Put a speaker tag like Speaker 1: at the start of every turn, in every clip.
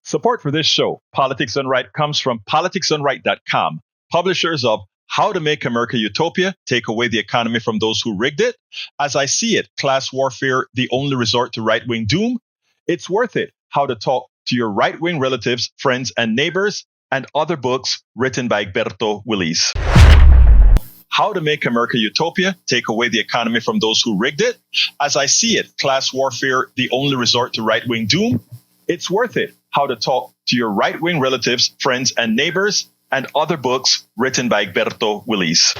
Speaker 1: Support for this show, Politics Done Right, comes from politicsdoneright.com, publishers of How to Make America Utopia, Take Away the Economy from Those Who Rigged It, As I See It, Class Warfare, The Only Resort to Right-Wing Doom, It's Worth It, How to Talk to Your Right-Wing Relatives, Friends, and Neighbors, and other books written by Egberto, Willies. How to Make America Utopia, Take Away the Economy from Those Who Rigged It, As I See It, Class Warfare, The Only Resort to Right-Wing Doom, It's Worth It, How to Talk to Your Right-Wing Relatives, Friends, and Neighbors, and other books written by Egberto, Willies.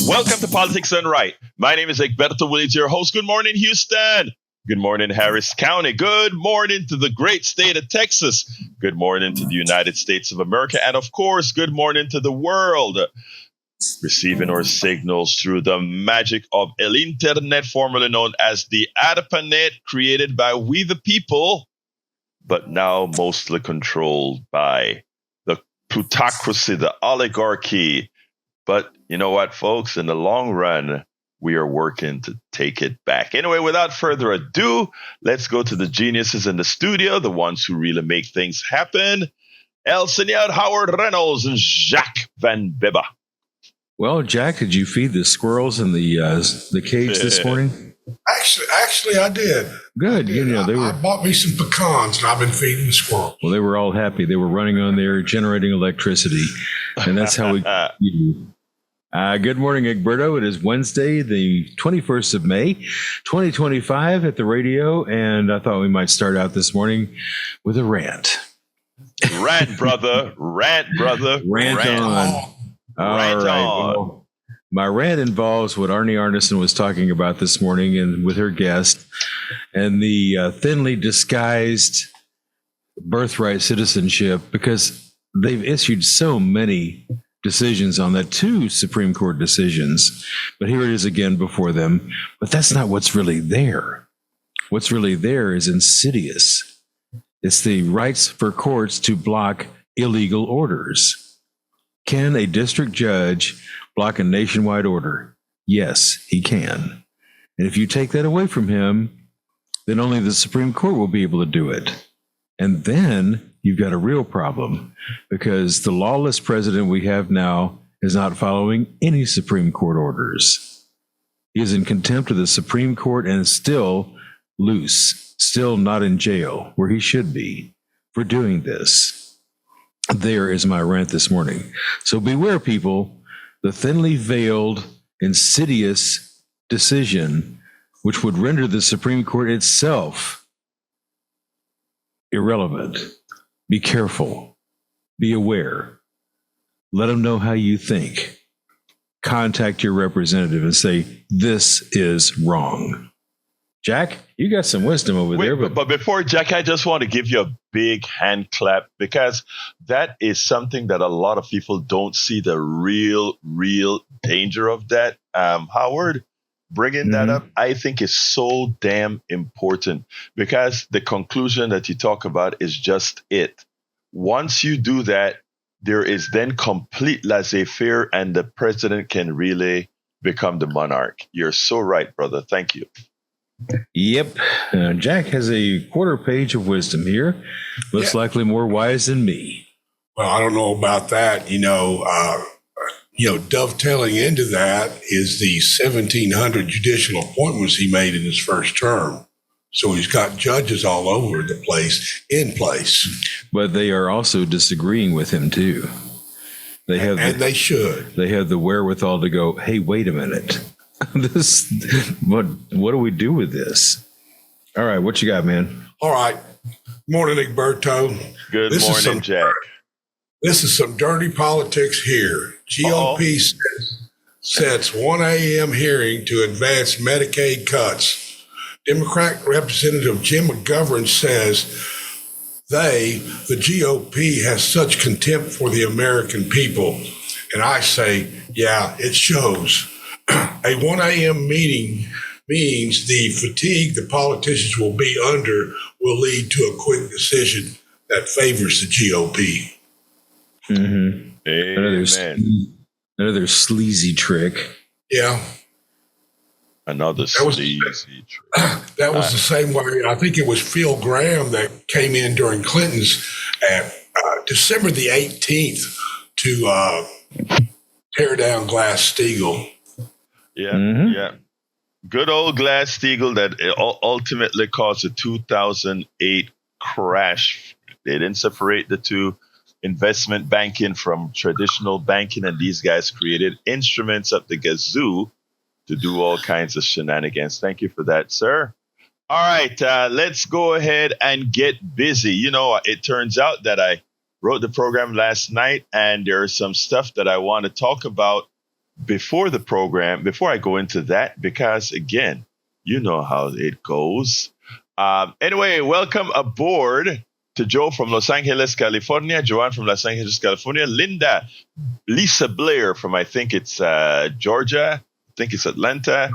Speaker 1: Welcome to Politics Done Right. My name is Egberto Willies, your host. Good morning, Houston. Good morning, Harris County. Good morning to the great state of Texas. Good morning to the United States of America. And of course, good morning to the world. Receiving our signals through the magic of El Internet, formerly known as the ARPANET, created by we the people, but now mostly controlled by the plutocracy, the oligarchy. But you know what, folks? In the long run, we are working to take it back. Anyway, without further ado, let's go to the geniuses in the studio, the ones who really make things happen. El Señor Howard Reynolds and Jacques Van Bibba.
Speaker 2: Well, Jack, did you feed the squirrels in the cage this morning?
Speaker 3: Actually, I did.
Speaker 2: Good.
Speaker 3: I bought me some pecans, and I've been feeding the squirrels.
Speaker 2: Well, they were all happy. They were running on there, generating electricity, and that's how we feed you. Good morning, Egberto. It is Wednesday, the 21st of May, 2025 at the radio, and I thought we might start out this morning with a rant.
Speaker 1: Rant, brother. Rant, brother.
Speaker 2: Rant on. All right. Well, my rant involves what Arnie Arneson was talking about this morning and with her guest, and the thinly disguised birthright citizenship, because they've issued so many decisions on that, 2 Supreme Court decisions. But here it is again before them. But that's not what's really there. What's really there is insidious. It's the rights for courts to block illegal orders. Can a district judge block a nationwide order? Yes, he can. And if you take that away from him, then only the Supreme Court will be able to do it. And then you've got a real problem, because the lawless president we have now is not following any Supreme Court orders. He is in contempt of the Supreme Court and is still loose, still not in jail, where he should be, for doing this. There is my rant this morning. So beware, people, the thinly veiled, insidious decision which would render the Supreme Court itself irrelevant. Be careful. Be aware. Let them know how you think. Contact your representative and say, this is wrong. Jack, you got some wisdom over there.
Speaker 1: But before, Jack, I just want to give you a big hand clap, because that is something that a lot of people don't see the real danger of that. Howard, bringing that up, I think is so damn important, because the conclusion that you talk about is just it. Once you do that, there is then complete laissez-faire, and the president can really become the monarch. You're so right, brother. Thank you.
Speaker 2: Yep. Jack has a quarter page of wisdom here. Most likely more wise than me.
Speaker 3: Well, I don't know about that. Dovetailing into that is the 1,700 judicial appointments he made in his first term. So he's got judges all over the place, in place.
Speaker 2: But they are also disagreeing with him, too. They should. They have the wherewithal to go, hey, wait a minute. What do we do with this? All right, what you got, man?
Speaker 3: All right. Morning, Egberto.
Speaker 1: Good morning, Jack.
Speaker 3: This is some dirty politics here. GOP sets 1 a.m. hearing to advance Medicaid cuts. Democrat Representative Jim McGovern says the GOP, has such contempt for the American people. And I say, yeah, it shows. A 1 a.m. meeting means the fatigue the politicians will be under will lead to a quick decision that favors the GOP.
Speaker 2: Mm-hmm.
Speaker 1: Amen.
Speaker 2: Another sleazy trick.
Speaker 3: Yeah.
Speaker 1: Another sleazy trick.
Speaker 3: That was the same way. I think it was Phil Graham that came in during Clinton's at December the 18th to tear down Glass-Steagall.
Speaker 1: Yeah. Good old Glass-Steagall that ultimately caused the 2008 crash. They didn't separate the two, investment banking from traditional banking, and these guys created instruments up the gazoo to do all kinds of shenanigans. Thank you for that, sir. All right, let's go ahead and get busy. You know, it turns out that I wrote the program last night, and there's some stuff that I want to talk about before the program, before I go into that, because again, you know how it goes. Anyway, welcome aboard to Joe from Los Angeles, California, Joanne from Los Angeles, California, Linda, Lisa Blair from, I think it's Georgia, I think it's Atlanta.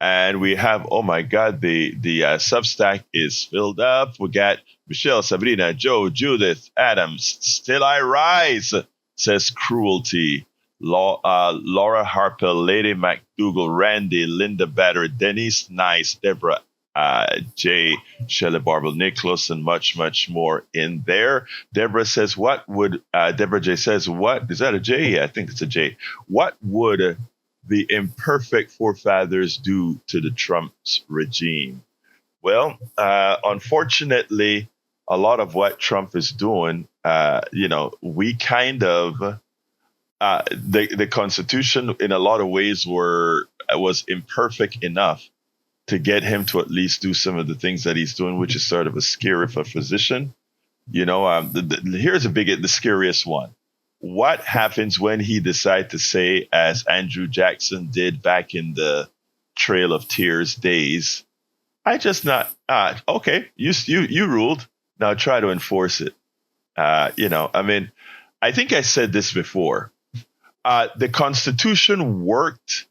Speaker 1: And we have, oh my God, the Substack is filled up. We got Michelle, Sabrina, Joe, Judith, Adams, Still I Rise, says Cruelty. Laura Harper, Lady McDougall, Randy, Linda Batter, Denise Nice, Deborah J, Shelley Barble, Nicholas, and much, much more in there. Deborah says, Deborah J says, what? Is that a J? Yeah, I think it's a J. What would the imperfect forefathers do to the Trump's regime? Well, unfortunately, a lot of what Trump is doing, we kind of, the Constitution in a lot of ways was imperfect enough to get him to at least do some of the things that he's doing, which is sort of a scary for a physician. Here's the scariest one. What happens when he decides to say, as Andrew Jackson did back in the Trail of Tears days, I just not, okay, you ruled, now try to enforce it. I think I said this before. The Constitution worked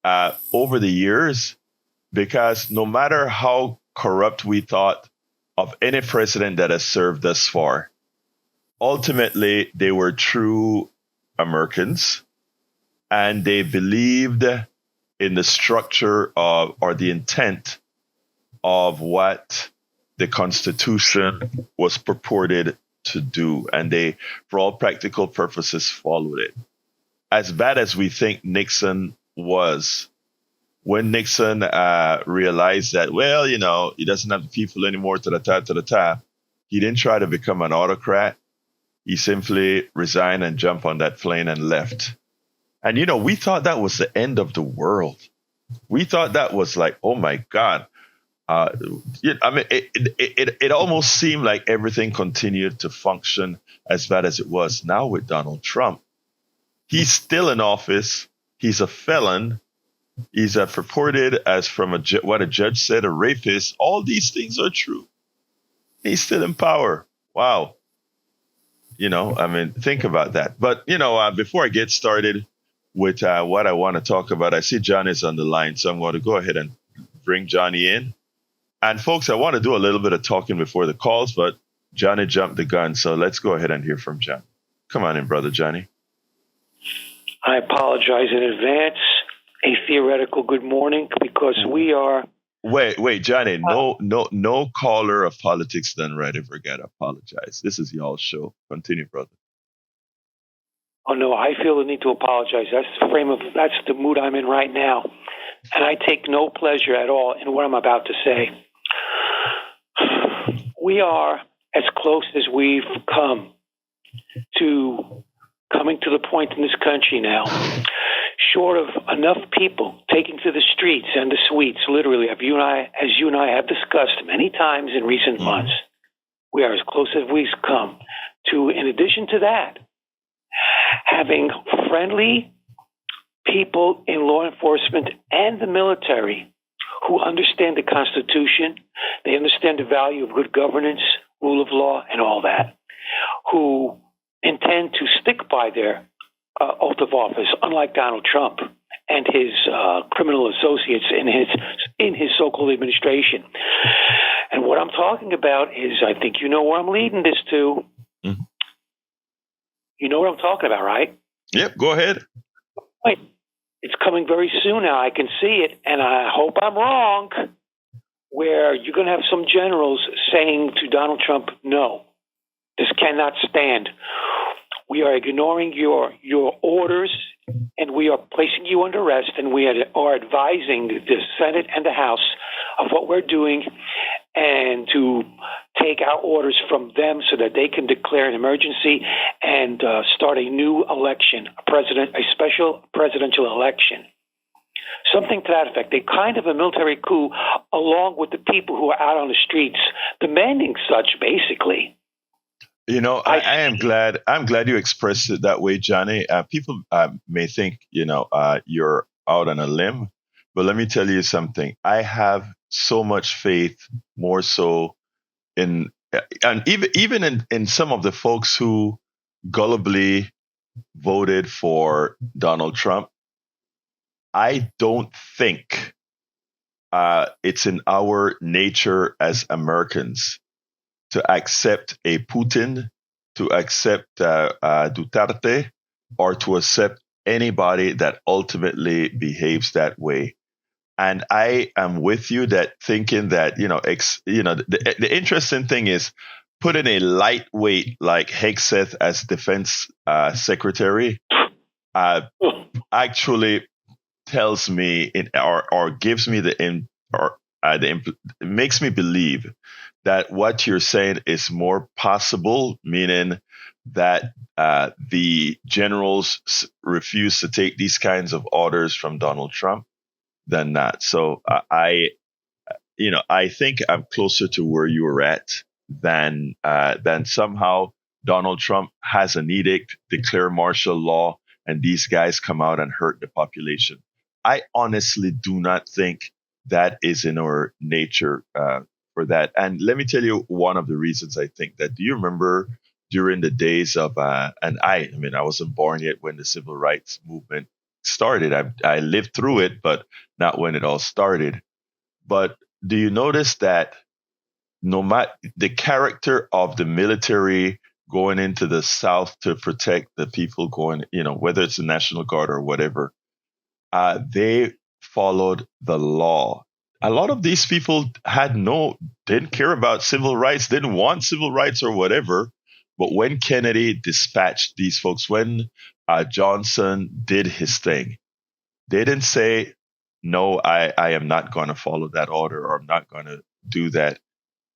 Speaker 1: over the years because no matter how corrupt we thought of any president that has served thus far, ultimately they were true Americans and they believed in the structure of, or the intent of what the Constitution was purported to do. And they, for all practical purposes, followed it. As bad as we think Nixon was, when Nixon realized that, he doesn't have the people anymore to the top, he didn't try to become an autocrat. He simply resigned and jumped on that plane and left. And, we thought that was the end of the world. We thought that was like, oh, my God. It almost seemed like everything continued to function as bad as it was. Now with Donald Trump, he's still in office. He's a felon. He's purported as from what a judge said, a rapist. All these things are true. He's still in power. Wow. Think about that. But, before I get started with what I want to talk about, I see John is on the line. So I'm going to go ahead and bring Johnny in. And folks, I want to do a little bit of talking before the calls, but Johnny jumped the gun. So let's go ahead and hear from John. Come on in, brother Johnny.
Speaker 4: I apologize in advance. A theoretical good morning, because we are.
Speaker 1: Wait, Johnny. No caller of Politics Done Right ever got to apologize. This is y'all's show. Continue, brother.
Speaker 4: Oh no, I feel the need to apologize. That's the mood I'm in right now, and I take no pleasure at all in what I'm about to say. We are as close as we've come to coming to the point in this country now, short of enough people taking to the streets and the suites, literally, as you and I have discussed many times in recent months. We are as close as we've come to, in addition to that, having friendly people in law enforcement and the military who understand the Constitution, they understand the value of good governance, rule of law, and all that, who intend to stick by their oath of office, unlike Donald Trump and his criminal associates in his so-called administration. And what I'm talking about is, I think you know where I'm leading this to. Mm-hmm. You know what I'm talking about, right?
Speaker 1: Yep, go ahead.
Speaker 4: point. It's coming very soon now. I can see it, and I hope I'm wrong, where you're going to have some generals saying to Donald Trump, no, this cannot stand. We are ignoring your orders, and we are placing you under arrest, and we are advising the Senate and the House of what we're doing and to take our orders from them so that they can declare an emergency and start a new election, a special presidential election. Something to that effect. They kind of a military coup along with the people who are out on the streets demanding such, basically.
Speaker 1: You know, I am glad. I'm glad you expressed it that way, Johnny. People may think, you're out on a limb, but let me tell you something. I have so much faith, more so in, and even in some of the folks who gullibly voted for Donald Trump. I don't think it's in our nature as Americans to accept a Putin, to accept Duterte, or to accept anybody that ultimately behaves that way. And I am with you that thinking that, the interesting thing is putting a lightweight like Hegseth as defense secretary actually tells me or gives me makes me believe that what you're saying is more possible, meaning that the generals refuse to take these kinds of orders from Donald Trump than not. So I think I'm closer to where you were at than somehow Donald Trump has an edict, declare martial law, and these guys come out and hurt the population. I honestly do not think that is in our nature for that. And let me tell you one of the reasons I think that. Do you remember during the days of, and I wasn't born yet when the civil rights movement started. I lived through it, but not when it all started. But do you notice that no matter the character of the military going into the South to protect the people going, whether it's the National Guard or whatever, they followed the law. A lot of these people didn't care about civil rights, didn't want civil rights or whatever. But when Kennedy dispatched these folks, when Johnson did his thing, they didn't say, no, I am not going to follow that order, or I'm not going to do that.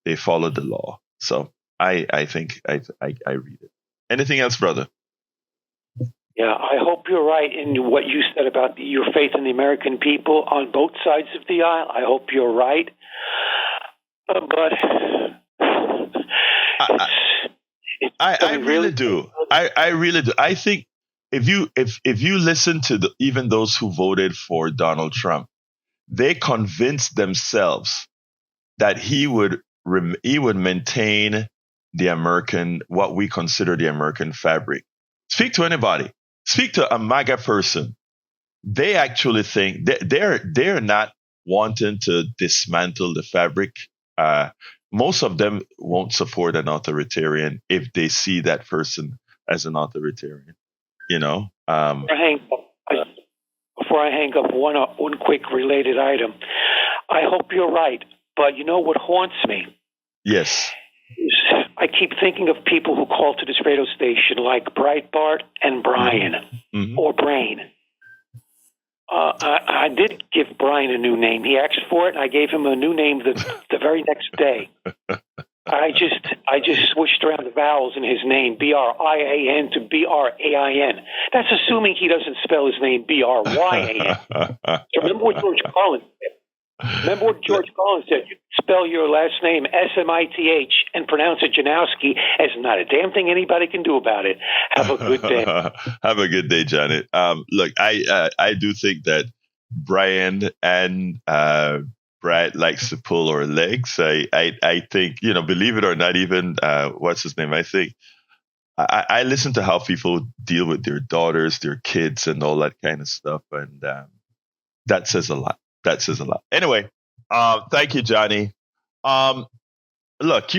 Speaker 1: They followed the law. So I think I read it. Anything else, brother?
Speaker 4: Yeah, I hope you're right in what you said about your faith in the American people on both sides of the aisle. I hope you're right. But
Speaker 1: I really do. I really do. I think if you listen to even those who voted for Donald Trump, they convinced themselves that he would maintain the American, what we consider the American fabric. Speak to anybody. Speak to a MAGA person. They actually think they're not wanting to dismantle the fabric. Most of them won't support an authoritarian if they see that person as an authoritarian. Before
Speaker 4: I hang up, one quick related item. I hope you're right, but you know what haunts me?
Speaker 1: Yes.
Speaker 4: I keep thinking of people who call to this radio station like Breitbart and Brian, or Brain. I did give Brian a new name. He asked for it, and I gave him a new name the very next day. I just switched around the vowels in his name, B-R-I-A-N to B-R-A-I-N. That's assuming he doesn't spell his name B-R-Y-A-N. So remember what George Collins said. You spell your last name S-M-I-T-H and pronounce it Janowski. There's not a damn thing anybody can do about it. Have a good day.
Speaker 1: Have a good day, Janet. Look, I do think that Brian and Brad likes to pull our legs. I think, believe it or not, even what's his name? I think I listen to how people deal with their daughters, their kids, and all that kind of stuff, and that says a lot. Anyway, thank you, Johnny. Look,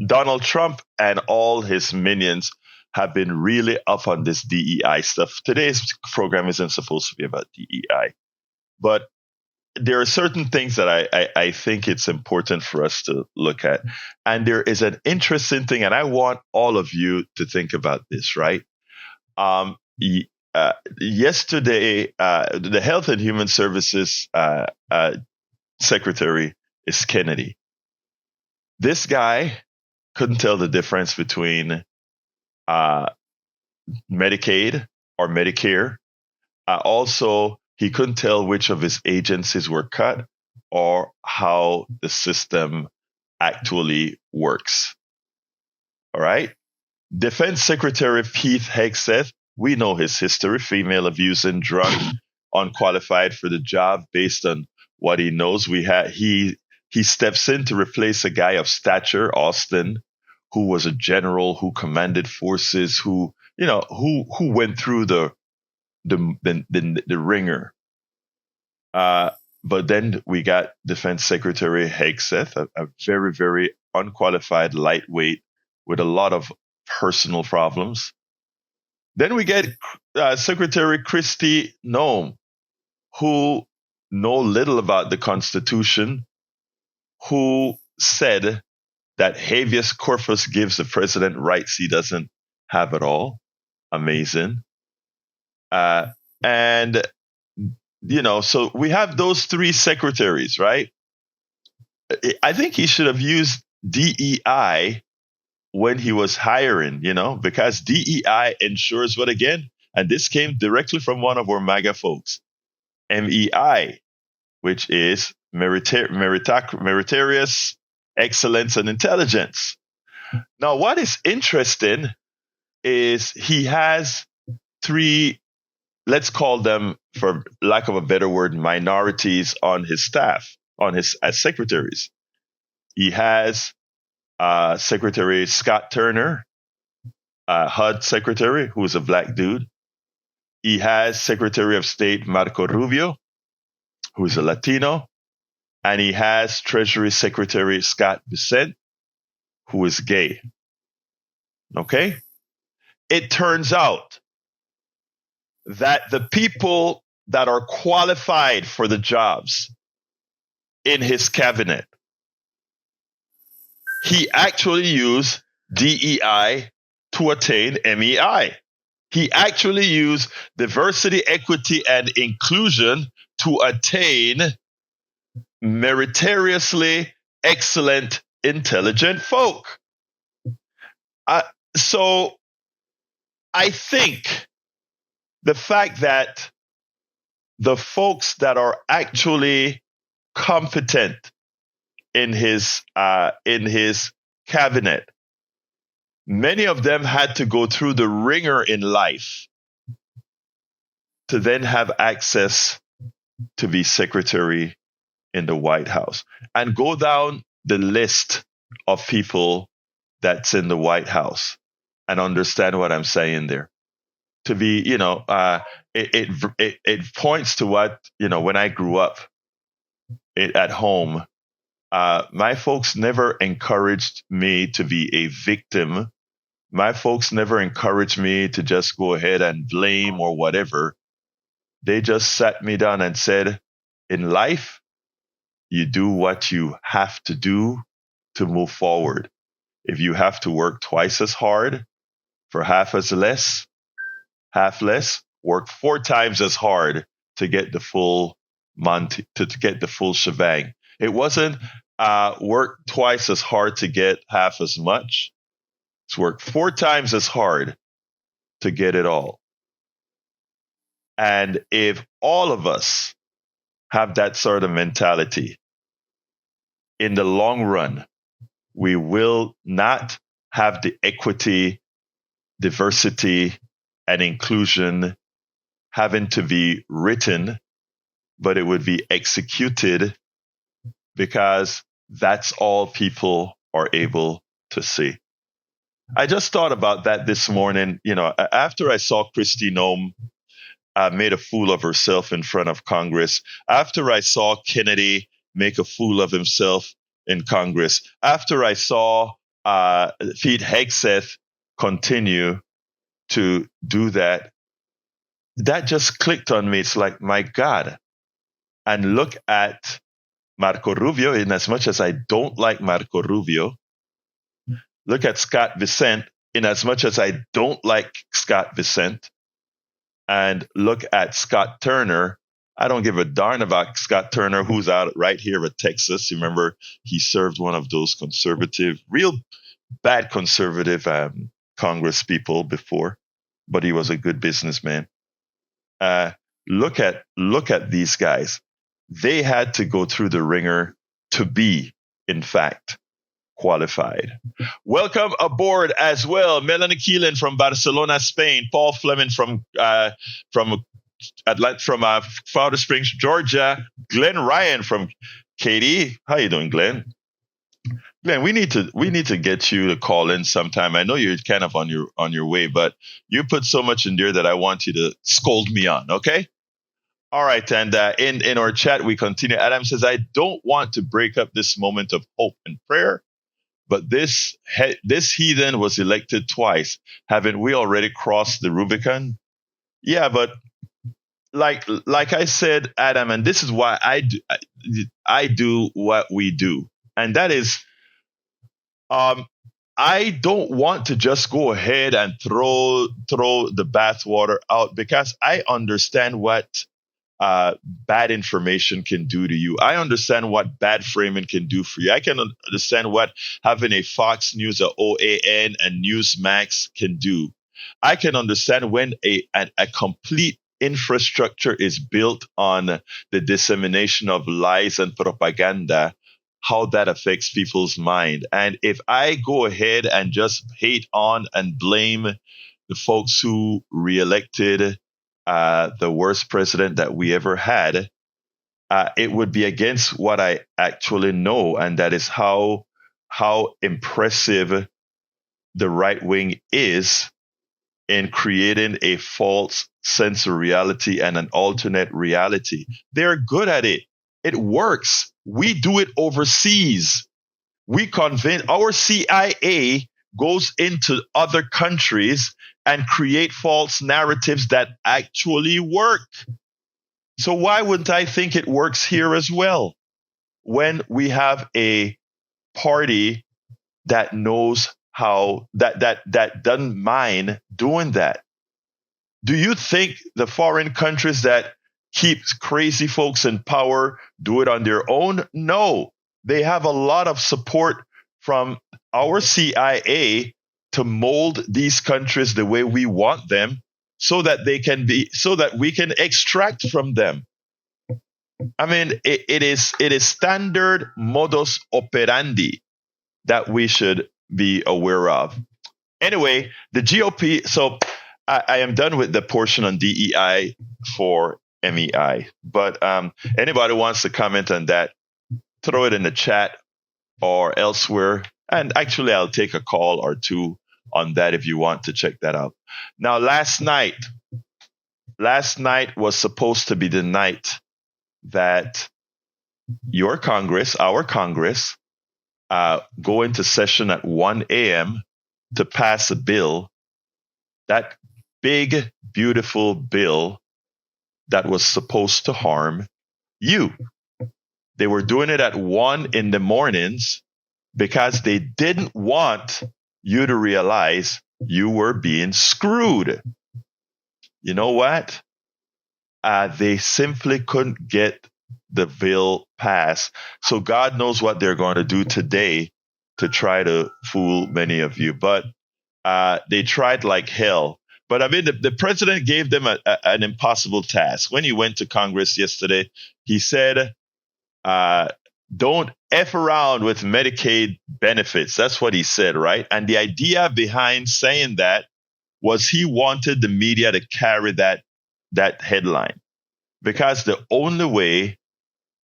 Speaker 1: Donald Trump and all his minions have been really up on this DEI stuff. Today's program isn't supposed to be about DEI, but there are certain things that I think it's important for us to look at. And there is an interesting thing, and I want all of you to think about this, right? Yesterday, the Health and Human Services Secretary is Kennedy. This guy couldn't tell the difference between Medicaid or Medicare. Also, he couldn't tell which of his agencies were cut or how the system actually works. All right. Defense Secretary Pete Hegseth, we know his history, female abusing, drunk, unqualified for the job based on what he knows. He steps in to replace a guy of stature, Austin, who was a general, who commanded forces, who went through the ringer. But then we got Defense Secretary Hegseth, a very, very unqualified lightweight with a lot of personal problems. Then we get Secretary Kristi Noem, who know little about the Constitution, who said that habeas corpus gives the president rights he doesn't have at all. Amazing. And, so we have those three secretaries, right? I think he should have used DEI when he was hiring, because DEI ensures what again? And this came directly from one of our MAGA folks, MEI, which is meritorious excellence and intelligence. Now, what is interesting is he has three, let's call them, for lack of a better word, minorities on his staff, as secretaries. He has Secretary Scott Turner, HUD Secretary, who is a black dude. He has Secretary of State Marco Rubio, who is a Latino. And he has Treasury Secretary Scott Bessent, who is gay. Okay? It turns out that the people that are qualified for the jobs in his cabinet, he actually used DEI to attain MEI. He actually used diversity, equity, and inclusion to attain meritoriously excellent, intelligent folk. So I think the fact that the folks that are actually competent in his cabinet, many of them had to go through the ringer in life to then have access to be secretary in the White House. And go down the list of people that's in the White House and understand what I'm saying there. To be, it points to what, when I grew up at home, my folks never encouraged me to be a victim. My folks never encouraged me to just go ahead and blame or whatever. They just sat me down and said, in life, you do what you have to do to move forward. If you have to work twice as hard for half less, work 4 times as hard to get the full to get the full shebang. It wasn't work twice as hard to get half as much. It's work 4 times as hard to get it all. And if all of us have that sort of mentality, in the long run, we will not have the equity, diversity, and inclusion having to be written, but it would be executed because that's all people are able to see. I just thought about that this morning. After I saw Kristi Noem made a fool of herself in front of Congress, after I saw Kennedy make a fool of himself in Congress, after I saw Pete Hegseth continue to do that, that just clicked on me. It's like, my God. And look at Marco Rubio, in as much as I don't like Marco Rubio. Look at Scott Vicente, in as much as I don't like Scott Vicente. And look at Scott Turner. I don't give a darn about Scott Turner, who's out right here at Texas. You remember, he served one of those conservative, real bad conservative Congress people before, but he was a good businessman. Look at these guys. They had to go through the ringer to be, in fact, qualified. Welcome aboard as well, Melanie Keelan from Barcelona, Spain, Paul Fleming from Powder Springs, Georgia, Glenn Ryan from Katy. How you doing, Glenn? Glenn, we need to get you to call in sometime. I know you're kind of on your way, but you put so much in there that I want you to scold me on, okay? All right, and in our chat we continue. Adam says, I don't want to break up this moment of hope and prayer, but this heathen was elected twice. Haven't we already crossed the Rubicon? Yeah, but like I said, Adam, and this is why I do what we do, and that is, I don't want to just go ahead and throw the bathwater out, because I understand what bad information can do to you. I understand what bad framing can do for you. I can understand what having a Fox News, a OAN, and Newsmax can do. I can understand when a complete infrastructure is built on the dissemination of lies and propaganda, how that affects people's mind. And if I go ahead and just hate on and blame the folks who reelected the worst president that we ever had, it would be against what I actually know, and that is how impressive the right wing is in creating a false sense of reality and an alternate reality. They're good at it. It works. We do it overseas. We convince our CIA goes into other countries and create false narratives that actually work. So why wouldn't I think it works here as well, when we have a party that knows how, that doesn't mind doing that? Do you think the foreign countries that keep crazy folks in power do it on their own? No, they have a lot of support from our CIA to mold these countries the way we want them, so that we can extract from them. I mean, it is standard modus operandi that we should be aware of. Anyway, the GOP. So I am done with the portion on DEI for MEI. But anybody wants to comment on that, throw it in the chat or elsewhere. And actually, I'll take a call or two on that if you want to check that out. Now, last night was supposed to be the night that our Congress, go into session at 1 a.m. to pass a bill, that big, beautiful bill that was supposed to harm you. They were doing it at 1 in the mornings because they didn't want you to realize you were being screwed. You know what? They simply couldn't get the bill passed. So God knows what they're going to do today to try to fool many of you. But they tried like hell. But I mean, the president gave them an impossible task. When he went to Congress yesterday, he said, don't F around with Medicaid benefits. That's what he said, right? And the idea behind saying that was he wanted the media to carry that headline. Because the only way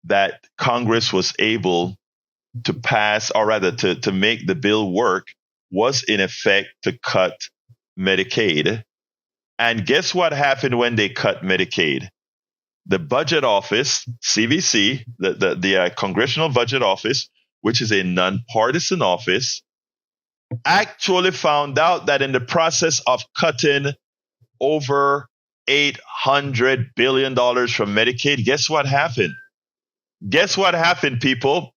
Speaker 1: that Congress was able to pass, or rather to make the bill work, was in effect to cut Medicaid. And guess what happened when they cut Medicaid? The Budget Office, CBC, the Congressional Budget Office, which is a nonpartisan office, actually found out that in the process of cutting over $800 billion from Medicaid, guess what happened? Guess what happened, people?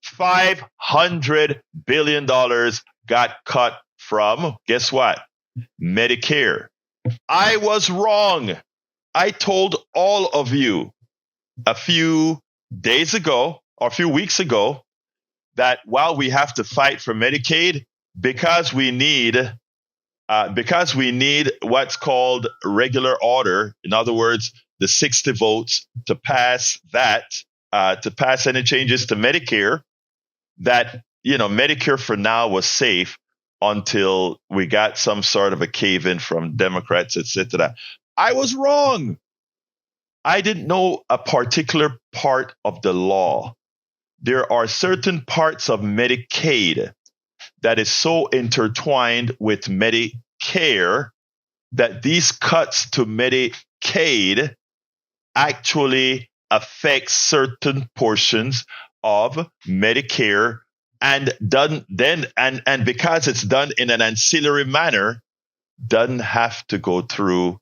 Speaker 1: $500 billion got cut from, guess what? Medicare. I was wrong. I told all of you a few days ago or a few weeks ago that while we have to fight for Medicaid, because we need what's called regular order, in other words, the 60 votes to pass any changes to Medicare, that, Medicare for now was safe until we got some sort of a cave-in from Democrats, etc. I was wrong. I didn't know a particular part of the law. There are certain parts of Medicaid that is so intertwined with Medicare that these cuts to Medicaid actually affect certain portions of Medicare, and because it's done in an ancillary manner, doesn't have to go through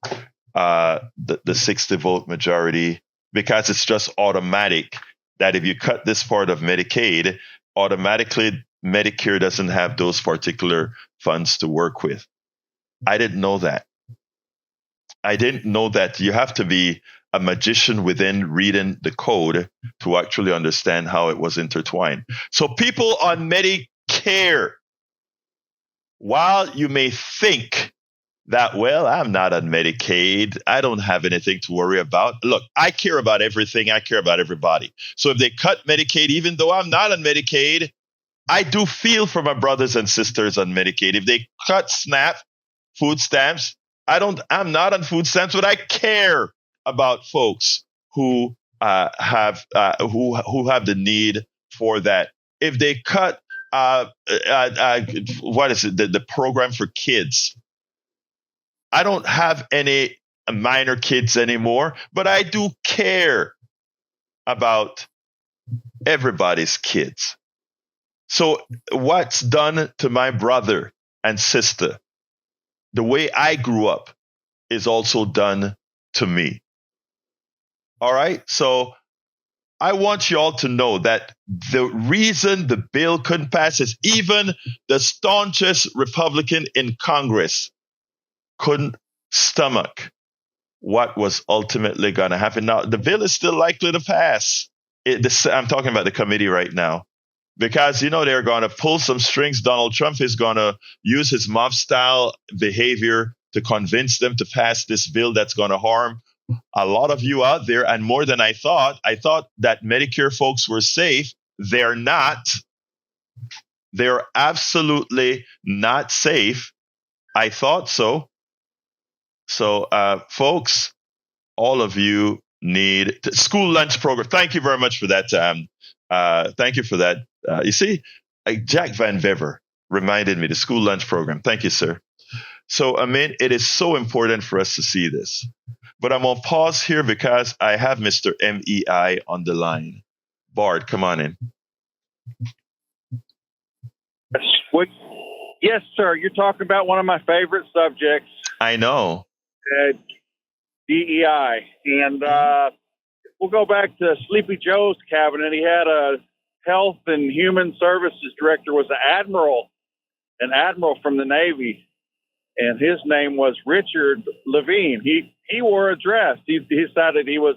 Speaker 1: the 60 vote majority, because it's just automatic that if you cut this part of Medicaid, automatically Medicare doesn't have those particular funds to work with. I didn't know that. You have to be a magician within reading the code to actually understand how it was intertwined. So people on Medicare, while you may think that, well, I'm not on Medicaid, I don't have anything to worry about. Look, I care about everything. I care about everybody. So if they cut Medicaid, even though I'm not on Medicaid, I do feel for my brothers and sisters on Medicaid. If they cut SNAP, food stamps, I'm not on food stamps, but I care about folks who have the need for that. If they cut what is it, the program for kids, I don't have any minor kids anymore, but I do care about everybody's kids. So what's done to my brother and sister, the way I grew up, is also done to me. All right? So I want you all to know that the reason the bill couldn't pass is even the staunchest Republican in Congress couldn't stomach what was ultimately going to happen. Now, the bill is still likely to pass. I'm talking about the committee right now, because, they're going to pull some strings. Donald Trump is going to use his mob-style behavior to convince them to pass this bill that's going to harm a lot of you out there, and more than I thought. I thought that Medicare folks were safe. They're not. They're absolutely not safe. I thought so. So, folks, all of you need school lunch program. Thank you very much for that. Thank you for that. You see, Jack Van Bever reminded me, the school lunch program. Thank you, sir. So, it is so important for us to see this. But I'm going to pause here because I have Mr. MEI on the line. Bard, come on in.
Speaker 5: Yes, sir. You're talking about one of my favorite subjects.
Speaker 1: I know.
Speaker 5: DEI. And we'll go back to Sleepy Joe's cabinet. He had a Health and Human Services director, was an admiral from the Navy. And his name was Richard Levine. He wore a dress. He decided he was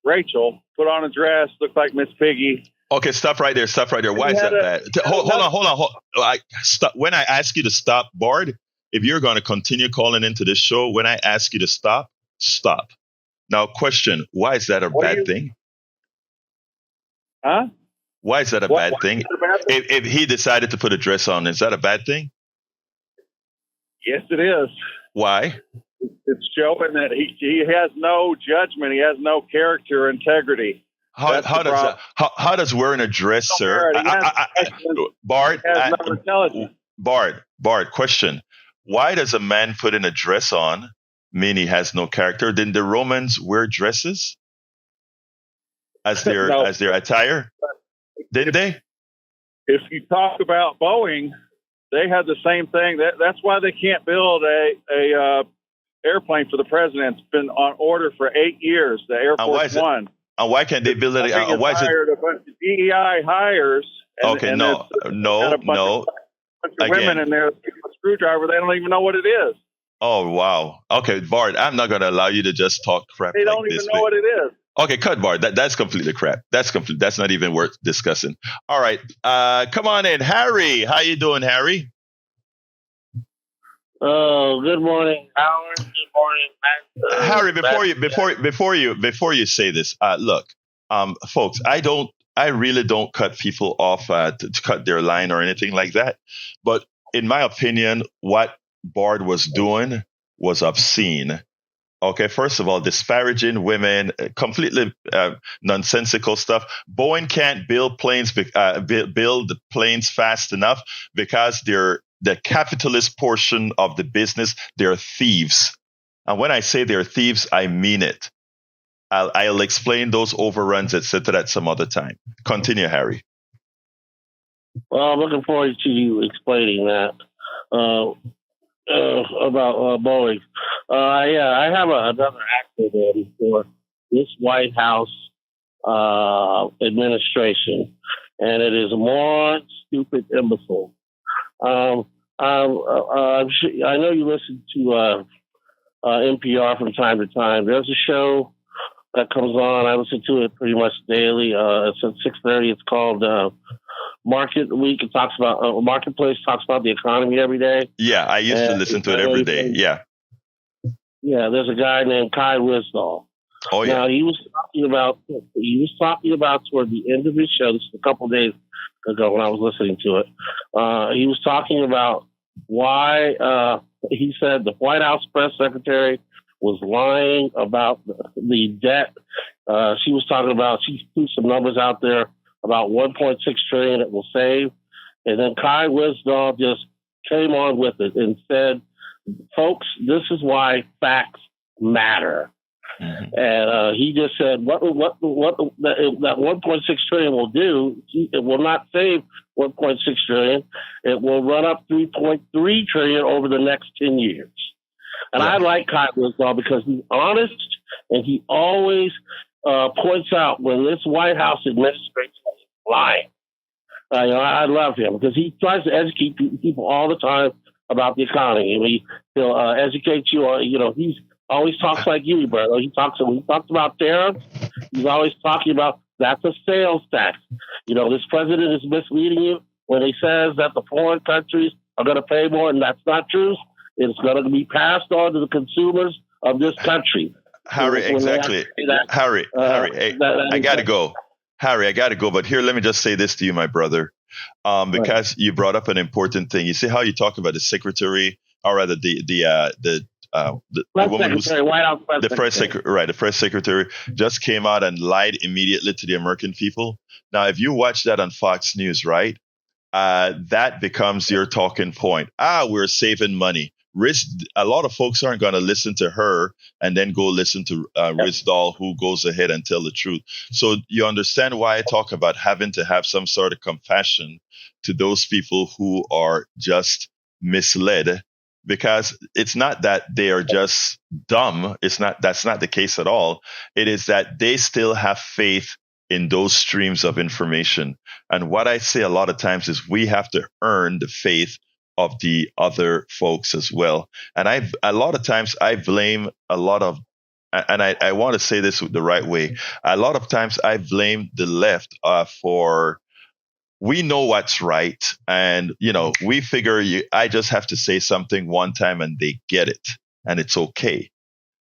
Speaker 5: Rachel, put on a dress, looked like Miss Piggy.
Speaker 1: Okay, stop right there. Why is that bad? Hold on. Stop. When I ask you to stop, Bard, if you're going to continue calling into this show, when I ask you to stop, stop. Now, question, why is that a bad thing?
Speaker 5: Huh?
Speaker 1: Why is that a bad thing? If he decided to put a dress on, is that a bad thing?
Speaker 5: Yes, it is.
Speaker 1: Why?
Speaker 5: It's showing that he has no judgment. He has no character or integrity.
Speaker 1: How does wearing a dress, sir? Bard, question. Why does a man putting a dress on mean he has no character? Didn't the Romans wear dresses as their attire? Didn't they?
Speaker 5: If you talk about Boeing, they had the same thing. That's why they can't build a airplane for the president. It's been on order for 8 years. The Air Force One.
Speaker 1: And why can't they build it?
Speaker 5: Why is it? A bunch of DEI hires.
Speaker 1: Okay, no.
Speaker 5: Bunch of women in there, a screwdriver. They don't even know what it is.
Speaker 1: Oh wow. Okay, Bart, I'm not going to allow you to just talk crap.
Speaker 5: They don't even know what it is.
Speaker 1: Okay, cut, Bart. That's completely crap. That's not even worth discussing. All right, come on in, Harry. How you doing, Harry?
Speaker 6: Oh, good morning, Howard. Good morning,
Speaker 1: Harry. Before you say this, look, folks, I really don't cut people off to cut their line or anything like that. But in my opinion, what Bard was doing was obscene. Okay, first of all, disparaging women, completely nonsensical stuff. Boeing can't build planes fast enough because they're the capitalist portion of the business. They're thieves, and when I say they're thieves, I mean it. I'll explain those overruns, etc., at some other time. Continue, Harry.
Speaker 6: Well, I'm looking forward to you explaining that about Boeing. I have another acronym for this White House administration, and it is moron, stupid, imbecile. I know you listen to NPR from time to time. There's a show that comes on. I listen to it pretty much daily. It's at 6:30. It's called Market Week. It talks about Marketplace. Talks about the economy every day.
Speaker 1: Yeah, I used to listen to it every day. Yeah.
Speaker 6: Yeah, there's a guy named Kai Wisdall.
Speaker 1: Oh yeah.
Speaker 6: Now he was talking about toward the end of his show. This is a couple of days ago when I was listening to it. He was talking about why he said the White House press secretary was lying about the debt. She was talking about, she threw some numbers out there about 1.6 trillion it will save. And then Kai Wisdom just came on with it and said, folks, this is why facts matter. Mm-hmm. And he just said, what that 1.6 trillion will do, it will not save 1.6 trillion. It will run up 3.3 trillion over the next 10 years. And I like Kai Wisdom because he's honest and he always points out when this White House administration is lying. I love him because he tries to educate people all the time about the economy. I mean, he'll educate you. He's always talks like you, brother. He talks about tariffs. He's always talking about that's a sales tax. This president is misleading you when he says that the foreign countries are going to pay more, and that's not true. It's going to be passed on to the consumers of this country.
Speaker 1: Harry, exactly. Harry, I got to go. Harry, I got to go. But here, let me just say this to you, my brother, because you brought up an important thing. You see how you talk about the secretary, or rather the woman who's the press secretary just came out and lied immediately to the American people. Now, if you watch that on Fox News, right, that becomes your talking point. We're saving money. A lot of folks aren't going to listen to her and then go listen to Rizdal, who goes ahead and tell the truth. So you understand why I talk about having to have some sort of compassion to those people who are just misled, because it's not that they are just dumb. That's not the case at all. It is that they still have faith in those streams of information. And what I say a lot of times is we have to earn the faith of the other folks as well. And a lot of times I blame a lot of, and I want to say this the right way. A lot of times I blame the left for, we know what's right. And, we figure I just have to say something one time and they get it and it's okay.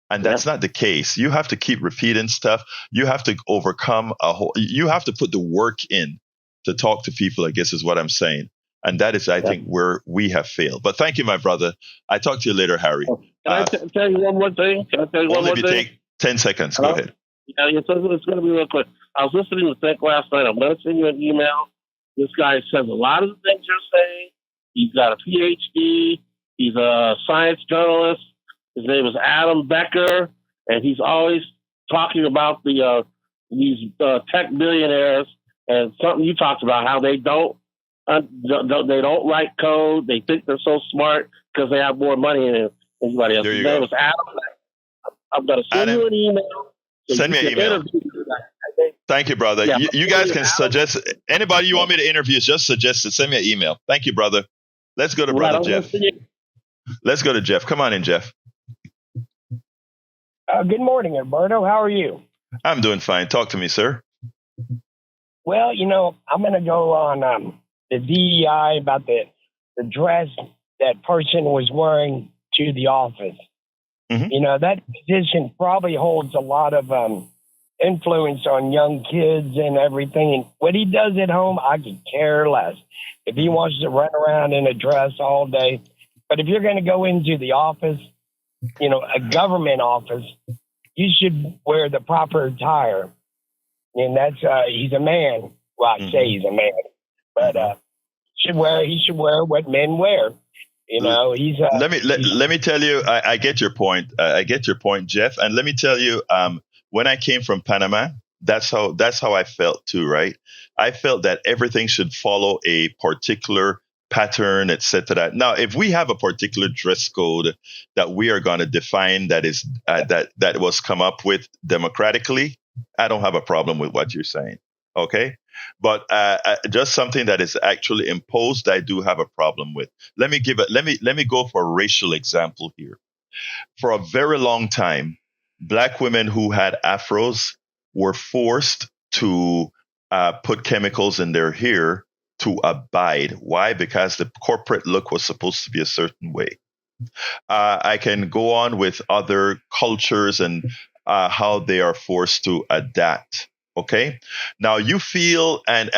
Speaker 1: And that's not the case. You have to keep repeating stuff. You have to overcome you have to put the work in to talk to people, I guess is what I'm saying. And that is, I think, where we have failed. But thank you, my brother. I talk to you later, Harry.
Speaker 6: Can I tell you one more thing?
Speaker 1: Take 10 seconds. Go ahead.
Speaker 6: Yeah, it's going to be real quick. I was listening to Think last night. I'm going to send you an email. This guy says a lot of the things you're saying. He's got a PhD. He's a science journalist. His name is Adam Becker, and he's always talking about these tech billionaires and something you talked about, how they don't They don't write code. They think they're so smart because they have more money than anybody else.
Speaker 1: There
Speaker 6: His
Speaker 1: you
Speaker 6: name
Speaker 1: go.
Speaker 6: is Adam. I'm going to send you an email. So
Speaker 1: Send me an email. Thank you, brother.
Speaker 6: Yeah.
Speaker 1: You guys can suggest anybody you want me to interview. Just suggest it. Send me an email. Thank you, brother. Let's go to brother Jeff. Let's go to Jeff. Come on in, Jeff.
Speaker 7: Good morning, Egberto. How are you?
Speaker 1: I'm doing fine. Talk to me, sir.
Speaker 7: Well, I'm going to go on the DEI about the dress that person was wearing to the office.
Speaker 1: Mm-hmm.
Speaker 7: That position probably holds a lot of influence on young kids and everything. And what he does at home, I could care less. If he wants to run around in a dress all day. But if you're going to go into the office, a government office, you should wear the proper attire. And that's, he's a man. Well, I say he's a man, but he should wear what men wear. He's.
Speaker 1: Let me tell you, I get your point. I get your point, Jeff. And let me tell you, when I came from Panama, that's how I felt too, right? I felt that everything should follow a particular pattern, etc. Now, if we have a particular dress code that we are going to define that is that was come up with democratically, I don't have a problem with what you're saying. Okay, but just something that is actually imposed, I do have a problem with. Let me go for a racial example here. For a very long time, Black women who had afros were forced to put chemicals in their hair to abide. Why? Because the corporate look was supposed to be a certain way. I can go on with other cultures and how they are forced to adapt. Okay. Now you feel and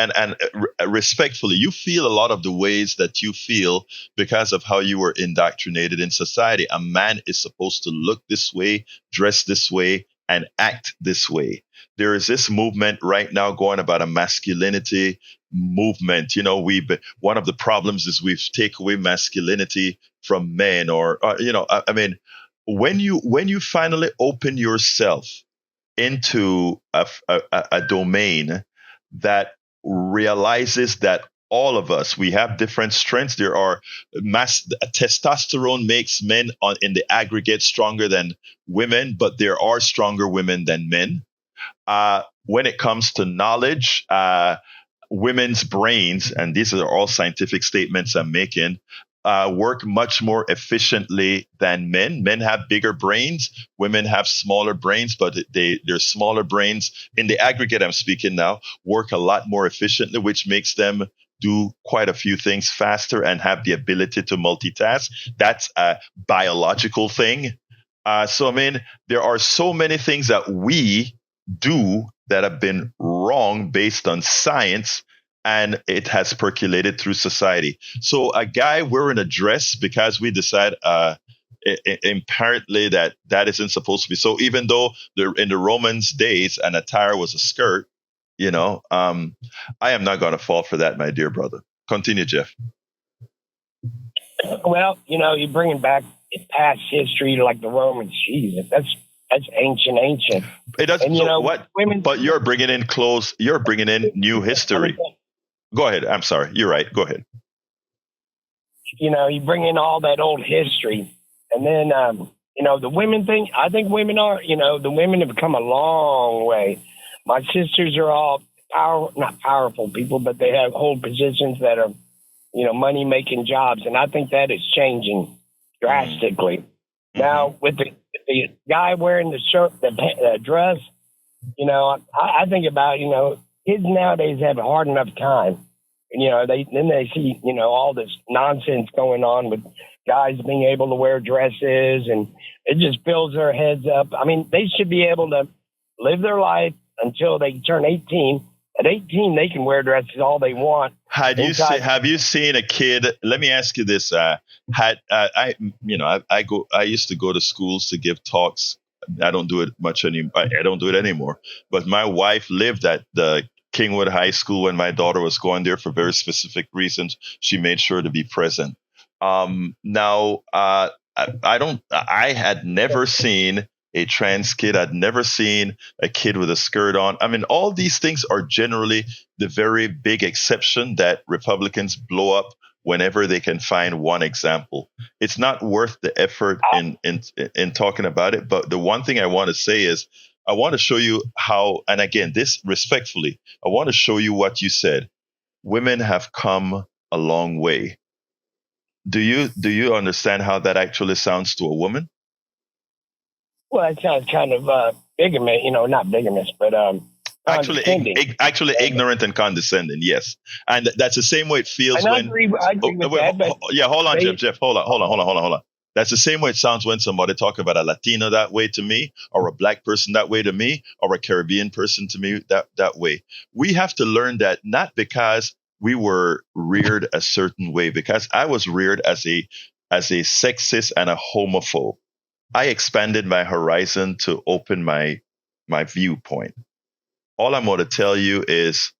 Speaker 1: respectfully, you feel a lot of the ways that you feel because of how you were indoctrinated in society. A man is supposed to look this way, dress this way, and act this way. There is this movement right now going about a masculinity movement. One of the problems is we've taken away masculinity from men, when you finally open yourself into a domain that realizes that all of us, we have different strengths. There are testosterone makes men in the aggregate stronger than women, but there are stronger women than men. When it comes to knowledge, women's brains, and these are all scientific statements I'm making, work much more efficiently than men. Men have bigger brains. Women have smaller brains, but their smaller brains, in the aggregate I'm speaking now, work a lot more efficiently, which makes them do quite a few things faster and have the ability to multitask. That's a biological thing. There are so many things that we do that have been wrong based on science, and it has percolated through society. So a guy wearing a dress because we decide apparently that isn't supposed to be. So even though in the Romans days an attire was a skirt, I am not going to fall for that, my dear brother. Continue, Jeff.
Speaker 7: Well, you're bringing back past history like the Romans. Jesus, that's ancient.
Speaker 1: It does.
Speaker 7: And,
Speaker 1: what?
Speaker 7: Women,
Speaker 1: but you're bringing in You're bringing in new history. Go ahead. I'm sorry. You're right. Go ahead.
Speaker 7: You bring in all that old history, and then the women thing. I think women are. The women have come a long way. My sisters are all not powerful people, but they hold positions that are, money making jobs, and I think that is changing drastically. Mm-hmm. Now with the guy wearing the shirt, the dress, I think about kids nowadays have a hard enough time, and they see all this nonsense going on with guys being able to wear dresses, and it just fills their heads up. I mean, they should be able to live their life until they turn 18. At 18, they can wear dresses all they want.
Speaker 1: Have you seen a kid? Let me ask you this: I used to go to schools to give talks. I don't do it much anymore. I don't do it anymore. But my wife lived at the Kingwood High School when my daughter was going there for very specific reasons. She made sure to be present. I had never seen a trans kid. I'd never seen a kid with a skirt on. I mean, all these things are generally the very big exception that Republicans blow up whenever they can find one example. It's not worth the effort in talking about it. But the one thing I want to say is I want to show you how, and again, this respectfully, I want to show you what you said. Women have come a long way. Do you understand how that actually sounds to a woman?
Speaker 7: Well, it sounds kind of bigamous, not bigamous, but
Speaker 1: Actually
Speaker 7: condescending.
Speaker 1: ignorant and condescending. Yes, and that's the same way it feels
Speaker 7: And
Speaker 1: when.
Speaker 7: I agree with that. But
Speaker 1: Hold on, Jeff. Hold on. That's the same way it sounds when somebody talk about a Latino that way to me, or a black person that way to me, or a Caribbean person to me that way. We have to learn that not because we were reared a certain way, because I was reared as a sexist and a homophobe. I expanded my horizon to open my viewpoint. All I'm going to tell you is,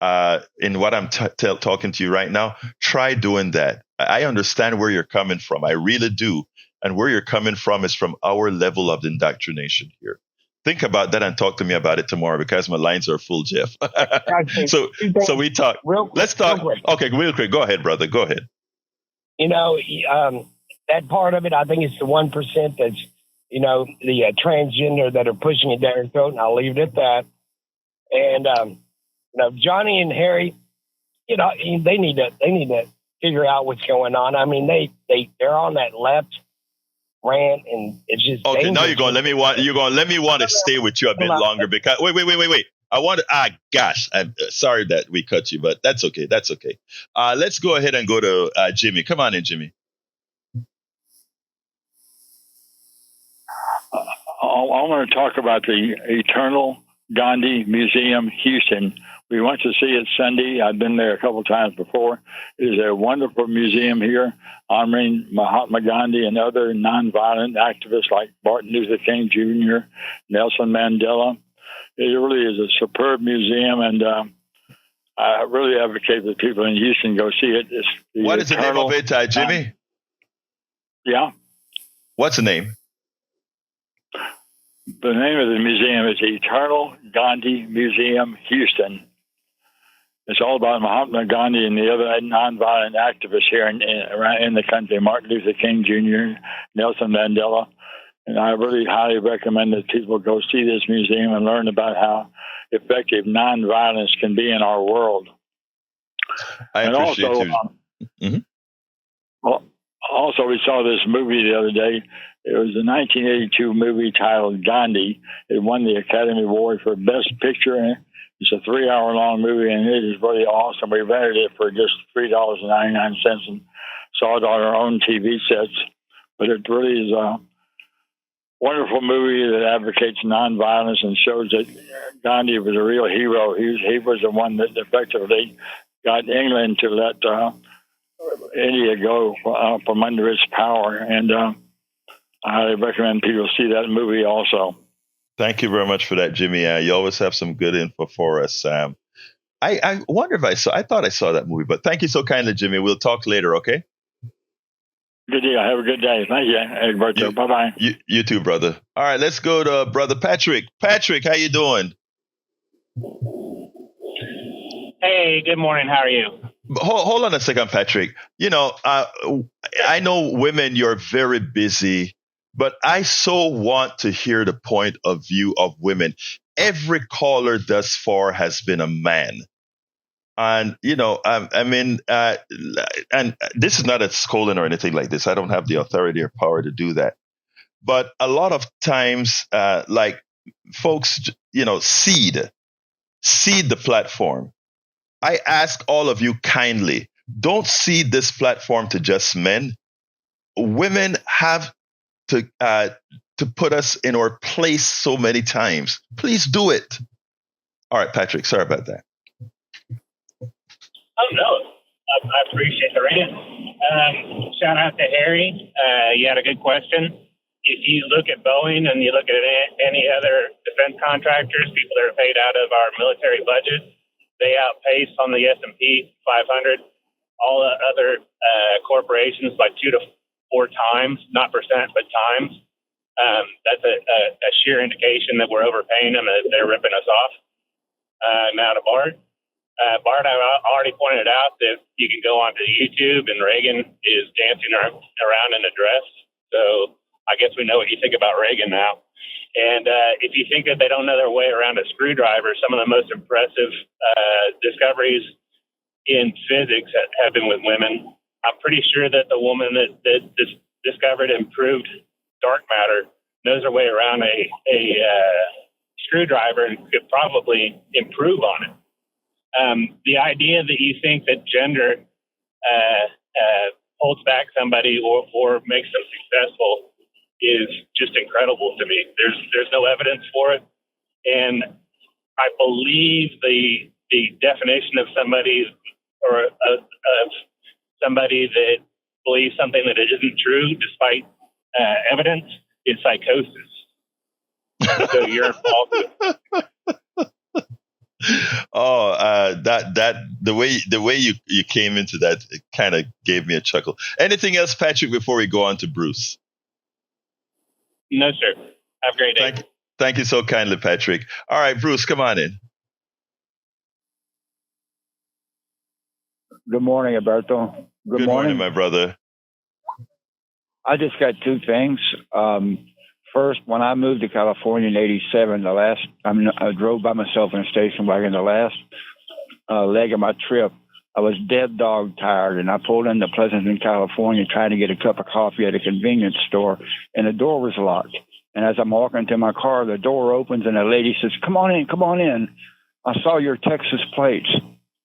Speaker 1: in what I'm talking to you right now, try doing that. I understand where you're coming from. I really do. And where you're coming from is from our level of indoctrination here. Think about that and talk to me about it tomorrow, because my lines are full, Jeff. So we talk. Let's talk. Okay, real quick. Go ahead, brother. Go ahead.
Speaker 7: That part of it, I think it's the 1% that's, the transgender that are pushing it down their throat, and I'll leave it at that. And Johnny and Harry, they need to figure out what's going on. I mean, they're on that left rant, and it's just
Speaker 1: okay.
Speaker 7: dangerous.
Speaker 1: Now you're going to let me want to stay with you a bit longer, because wait. I want to. Gosh, I'm sorry that we cut you, but that's okay. That's okay. Let's go ahead and go to Jimmy. Come on in, Jimmy.
Speaker 8: I want to talk about the Eternal Gandhi Museum, Houston. We went to see it Sunday. I've been there a couple of times before. It is a wonderful museum here honoring Mahatma Gandhi and other nonviolent activists like Martin Luther King Jr., Nelson Mandela. It really is a superb museum, and I really advocate that people in Houston go see it.
Speaker 1: What is the name of it, Jimmy?
Speaker 8: Yeah.
Speaker 1: What's the name?
Speaker 8: The name of the museum is Eternal Gandhi Museum, Houston. It's all about Mahatma Gandhi and the other nonviolent activists here in the country, Martin Luther King Jr., Nelson Mandela. And I really highly recommend that people go see this museum and learn about how effective nonviolence can be in our world.
Speaker 1: I appreciate you.
Speaker 8: Also, we saw this movie the other day. It was a 1982 movie titled Gandhi. It won the Academy Award for Best Picture. It's a 3-hour-long movie, and it is really awesome. We rented it for just $3.99 and saw it on our own TV sets. But it really is a wonderful movie that advocates nonviolence and shows that Gandhi was a real hero. He was the one that effectively got England to let India go from under its power. And I recommend people see that movie also.
Speaker 1: Thank you very much for that, Jimmy. You always have some good info for us. I wonder if I thought I saw that movie, but thank you so kindly, Jimmy. We'll talk later, okay?
Speaker 8: Good deal. Have a good day. Thank you, Egberto. Bye-bye.
Speaker 1: You too, brother. All right, let's go to Brother Patrick. Patrick, how you doing?
Speaker 9: Hey, good morning. How are you?
Speaker 1: Hold on a second, Patrick. I know women, you're very busy, but I so want to hear the point of view of women. Every caller thus far has been a man. And, and this is not a scolding or anything like this. I don't have the authority or power to do that. But a lot of times, folks, seed the platform. I ask all of you kindly, don't cede this platform to just men. Women have to put us in our place so many times. Please do it. All right, Patrick, sorry about that.
Speaker 9: Oh, no. I appreciate the rant. Shout out to Harry. You had a good question. If you look at Boeing and you look at any other defense contractors, people that are paid out of our military budget, they outpace on the S&P 500 all the other corporations by 2 to 4 times, not percent, but times. That's a sheer indication that we're overpaying them and that they're ripping us off. Now to Bart. Bart, I already pointed out that you can go onto YouTube and Reagan is dancing around in a dress. So I guess we know what you think about Reagan now. And if you think that they don't know their way around a screwdriver, some of the most impressive discoveries in physics have been with women. I'm pretty sure that the woman that discovered and proved dark matter knows her way around a screwdriver and could probably improve on it. The idea that you think that gender holds back somebody or makes them successful is just incredible to me. There's no evidence for it, and I believe the definition of somebody or of somebody that believes something that isn't true despite evidence is psychosis. So you're involved.
Speaker 1: That the way you came into that kind of gave me a chuckle. Anything else, Patrick, before we go on to Bruce?
Speaker 9: No, sir. Have a great day.
Speaker 1: Thank you so kindly, Patrick. All right, Bruce, come on in.
Speaker 10: Good morning, Egberto.
Speaker 1: Good morning, my brother.
Speaker 10: I just got two things. First, when I moved to California in '87, I drove by myself in a station wagon. The last leg of my trip, I was dead dog tired, and I pulled into Pleasanton, California, trying to get a cup of coffee at a convenience store, and the door was locked. And as I'm walking to my car, the door opens, and a lady says, "Come on in, come on in. I saw your Texas plates."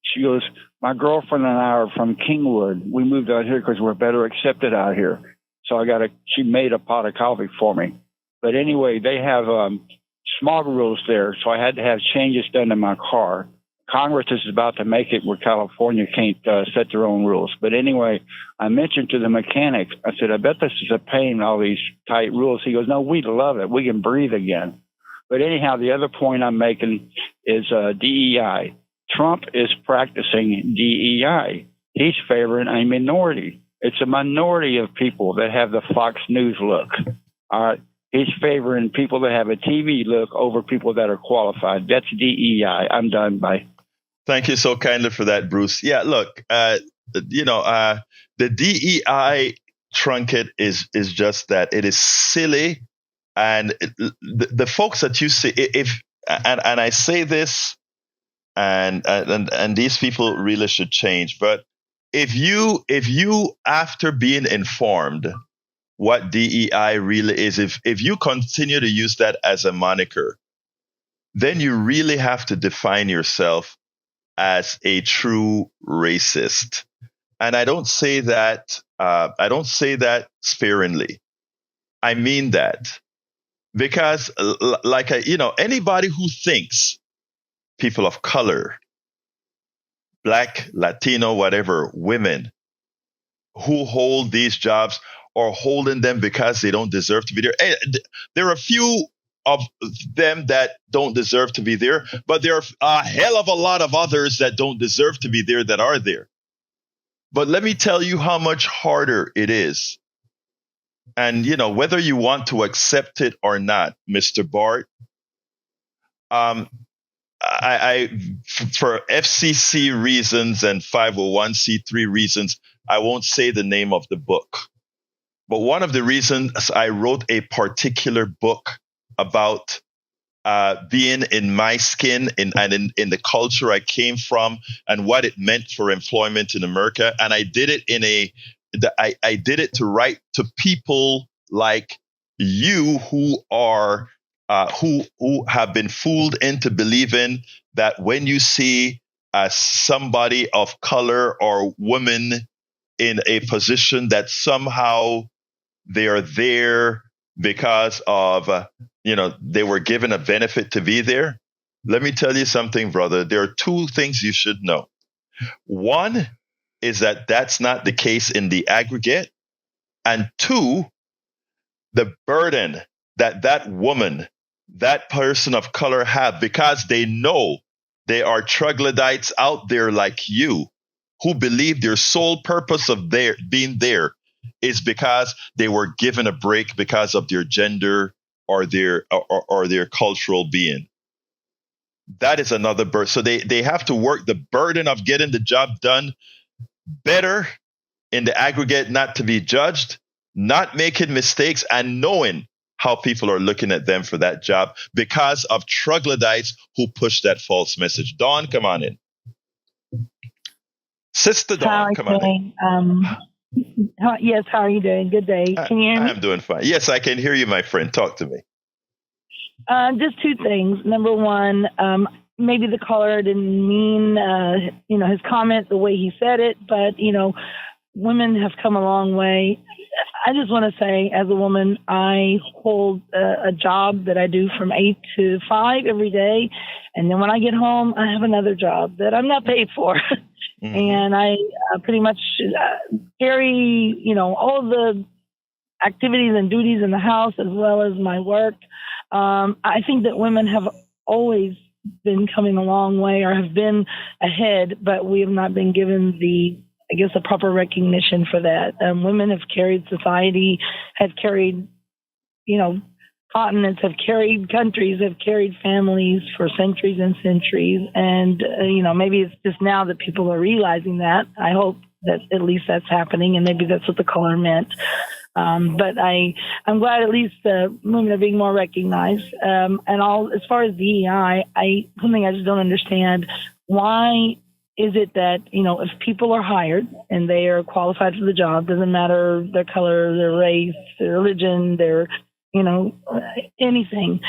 Speaker 10: She goes, "My girlfriend and I are from Kingwood. We moved out here because we're better accepted out here." So she made a pot of coffee for me. But anyway, they have smog rules there, so I had to have changes done in my car. Congress is about to make it where California can't set their own rules. But anyway, I mentioned to the mechanic, I said, "I bet this is a pain, all these tight rules." He goes, "No, we love it. We can breathe again." But anyhow, the other point I'm making is DEI. Trump is practicing DEI. He's favoring a minority. It's a minority of people that have the Fox News look. All right. He's favoring people that have a TV look over people that are qualified. That's DEI. I'm done. Bye.
Speaker 1: Thank you so kindly for that, Bruce. Yeah, look, the DEI trunket is just that. It is silly. And the folks that you see, and I say this, and these people really should change. But if you after being informed what DEI really is, if you continue to use that as a moniker, then you really have to define yourself as a true racist. And I don't say that sparingly. I mean that because, anybody who thinks people of color, Black, Latino, whatever, women who hold these jobs or holding them because they don't deserve to be there. There are a few of them that don't deserve to be there, but there are a hell of a lot of others that don't deserve to be there that are there. But let me tell you how much harder it is. And, whether you want to accept it or not, Mr. Bart, I for FCC reasons and 501c3 reasons, I won't say the name of the book. But one of the reasons I wrote a particular book about being in my skin and in the culture I came from and what it meant for employment in America. And I did it I did it to write to people like you who are who have been fooled into believing that when you see somebody of color or woman in a position that somehow they are there because of, they were given a benefit to be there. Let me tell you something, brother. There are two things you should know. One is that that's not the case in the aggregate. And two, the burden that woman, that person of color have because they know they are troglodytes out there like you who believe their sole purpose of being there is because they were given a break because of their gender or their cultural being. That is another burden. So they have to work the burden of getting the job done better in the aggregate, not to be judged, not making mistakes, and knowing how people are looking at them for that job because of troglodytes who push that false message. Dawn, come on in. Sister Dawn, come on in.
Speaker 11: Yes, how are you doing? Good day. Can you hear me?
Speaker 1: I'm doing fine. Yes, I can hear you, my friend. Talk to me.
Speaker 11: Just two things. Number one, maybe the caller didn't mean, his comment the way he said it, but, women have come a long way. I just want to say, as a woman, I hold a job that I do from 8 to 5 every day. And then when I get home, I have another job that I'm not paid for. Mm-hmm. And I pretty much carry, all of the activities and duties in the house as well as my work. I think that women have always been coming a long way or have been ahead, but we have not been given the proper recognition for that. Women have carried society, have carried, continents, have carried countries, have carried families for centuries and centuries. And, maybe it's just now that people are realizing that. I hope that at least that's happening, and maybe that's what the caller meant. But I'm glad at least women are being more recognized. As far as DEI, something I just don't understand. Why is it that, if people are hired and they are qualified for the job, doesn't matter their color, their race, their religion, their, anything,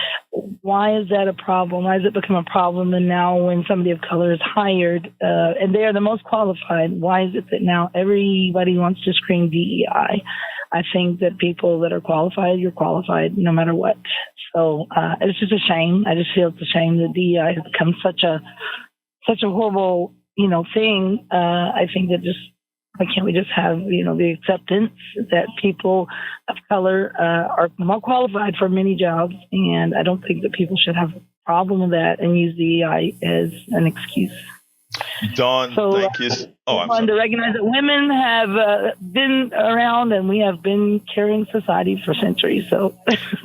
Speaker 11: why is that a problem? Why has it become a problem? And now when somebody of color is hired and they are the most qualified, why is it that now everybody wants to scream DEI? I think that people that are qualified, you're qualified no matter what. So it's just a shame. I just feel it's a shame that DEI has become such a horrible, thing. I think that why can't we just have, the acceptance that people of color are more qualified for many jobs? And I don't think that people should have a problem with that and use DEI as an excuse.
Speaker 1: Dawn, thank you.
Speaker 11: I wanted to recognize that women have been around and we have been carrying society for centuries. So,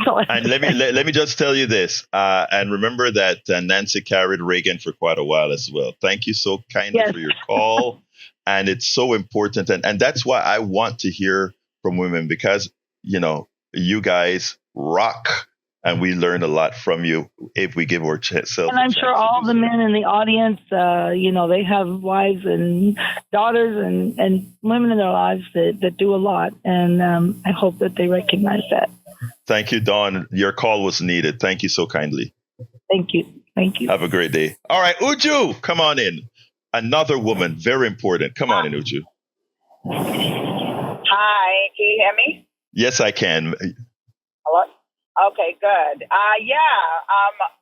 Speaker 1: and let me just tell you this, and remember that Nancy carried Reagan for quite a while as well. Thank you so kindly for your call, and it's so important, and that's why I want to hear from women because you guys rock. And we learn a lot from you if we give ourselves. And
Speaker 11: I'm sure all the men in the audience, they have wives and daughters and women in their lives that do a lot. And I hope that they recognize that.
Speaker 1: Thank you, Dawn. Your call was needed. Thank you so kindly.
Speaker 11: Thank you. Thank you.
Speaker 1: Have a great day. All right, Uju, come on in. Another woman, very important. Come on in, Uju.
Speaker 12: Hi, can you hear me?
Speaker 1: Yes, I can.
Speaker 12: Hello? Okay, good.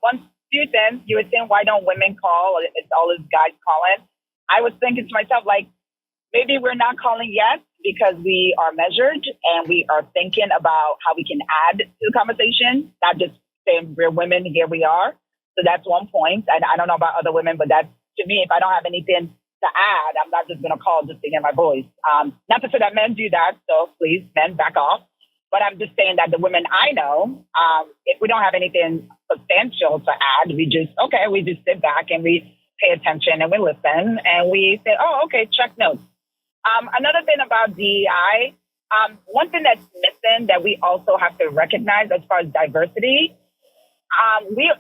Speaker 12: One few things you were saying, why don't women call? It's always guys calling. I was thinking to myself, maybe we're not calling yet because we are measured and we are thinking about how we can add to the conversation, not just saying we're women, here we are. So that's one point. And I don't know about other women, but that's, to me, if I don't have anything to add, I'm not just going to call just to hear my voice. Not to say that men do that, so please, men, back off. But I'm just saying that the women I know, if we don't have anything substantial to add, we just sit back and we pay attention and we listen and we say, oh, okay, check notes. Another thing about DEI, one thing that's missing that we also have to recognize as far as diversity,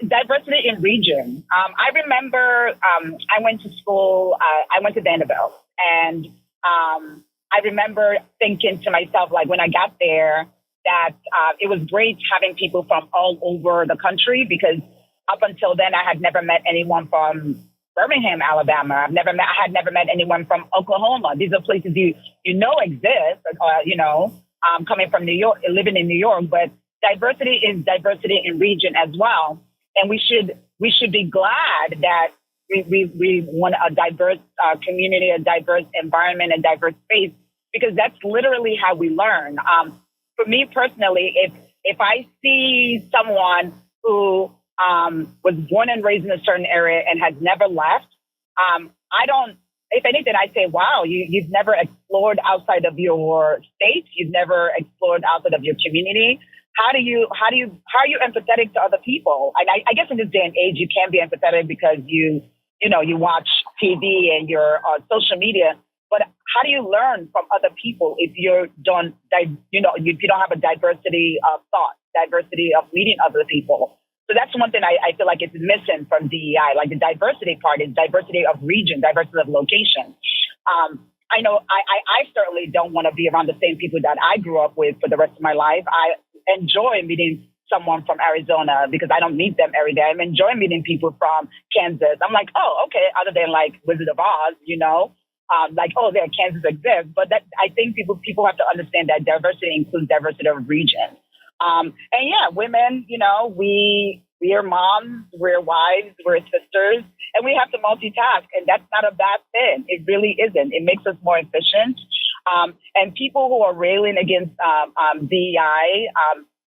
Speaker 12: diversity in region. I remember I went to school, I went to Vanderbilt, and I remember thinking to myself, when I got there, that it was great having people from all over the country because up until then I had never met anyone from Birmingham, Alabama. I had never met anyone from Oklahoma. These are places you exist, coming from New York, living in New York, but diversity is diversity in region as well. And we should be glad that we want a diverse community, a diverse environment, a diverse space, because that's literally how we learn. For me personally, if I see someone who was born and raised in a certain area and has never left, I don't if anything, I'd say, wow, you've never explored outside of your state. You've never explored outside of your community. How are you empathetic to other people? And I guess in this day and age, you can be empathetic because you watch TV and you're on social media. But how do you learn from other people if you don't have a diversity of thought, diversity of meeting other people? So that's one thing I feel like it's missing from DEI. Like the diversity part is diversity of region, diversity of location. I know I certainly don't want to be around the same people that I grew up with for the rest of my life. I enjoy meeting someone from Arizona because I don't meet them every day. I'm enjoying meeting people from Kansas. I'm like, oh, okay, other than like Wizard of Oz, there Kansas exists. But that I think people have to understand that diversity includes diversity of region. Women, we are moms, we're wives, we're sisters, and we have to multitask. And that's not a bad thing. It really isn't. It makes us more efficient. And people who are railing against DEI,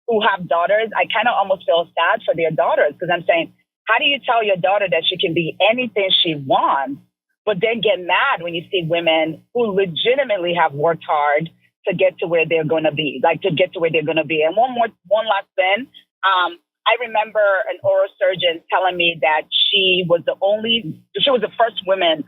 Speaker 12: who have daughters, I kind of almost feel sad for their daughters because I'm saying, how do you tell your daughter that she can be anything she wants, but then get mad when you see women who legitimately have worked hard to get to where they're going to be, And one last thing. I remember an oral surgeon telling me that she was the first woman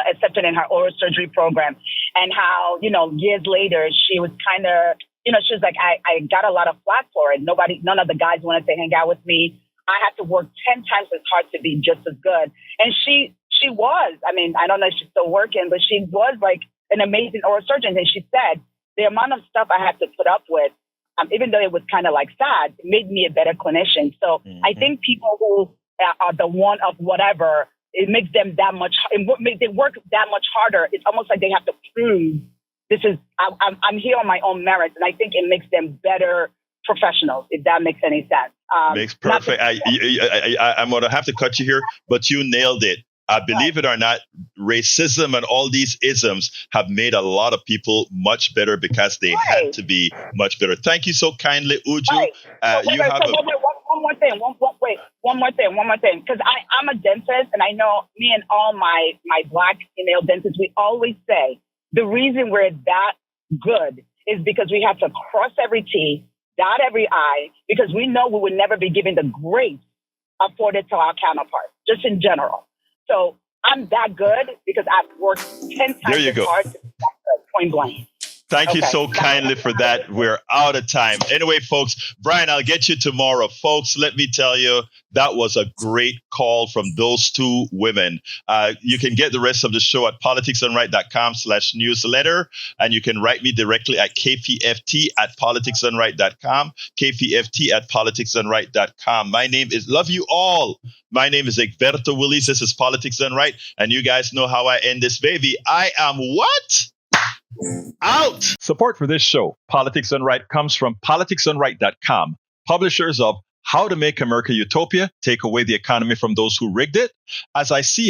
Speaker 12: accepted in her oral surgery program, and how, years later she was kind of, she was like, I got a lot of flack for it. None of the guys wanted to hang out with me. I had to work 10 times as hard to be just as good. And she was, I don't know if she's still working, but she was like an amazing oral surgeon. And she said, the amount of stuff I had to put up with, even though it was kind of like sad, it made me a better clinician. So I think people who are the one of whatever, it makes them they work that much harder. It's almost like they have to prove I'm here on my own merits. And I think it makes them better professionals, if that makes any sense.
Speaker 1: Makes perfect. I'm going to have to cut you here, but you nailed it. Believe it or not, racism and all these isms have made a lot of people much better because they had to be much better. Thank you so kindly, Uju.
Speaker 12: One more thing. Because I'm a dentist, and I know me and all my Black female dentists, we always say the reason we're that good is because we have to cross every T, dot every I, because we know we would never be given the grace afforded to our counterparts, just in general. So I'm that good because I've worked 10 times as hard to be that good, point blank.
Speaker 1: Thank you so kindly for that. We're out of time. Anyway, folks, Brian, I'll get you tomorrow. Folks, let me tell you, that was a great call from those two women. You can get the rest of the show at politicsdoneright.com/newsletter. And you can write me directly at kpft@politicsdoneright.com, kpft@politicsdoneright.com. My name is, love you all. My name is Egberto Willies. This is Politics Done Right. And you guys know how I end this baby. I am what? Out. Support for this show, Politics Done Right, comes from politicsdoneright.com, publishers of How to Make America Utopia, Take Away the Economy from Those Who Rigged It, As I See It,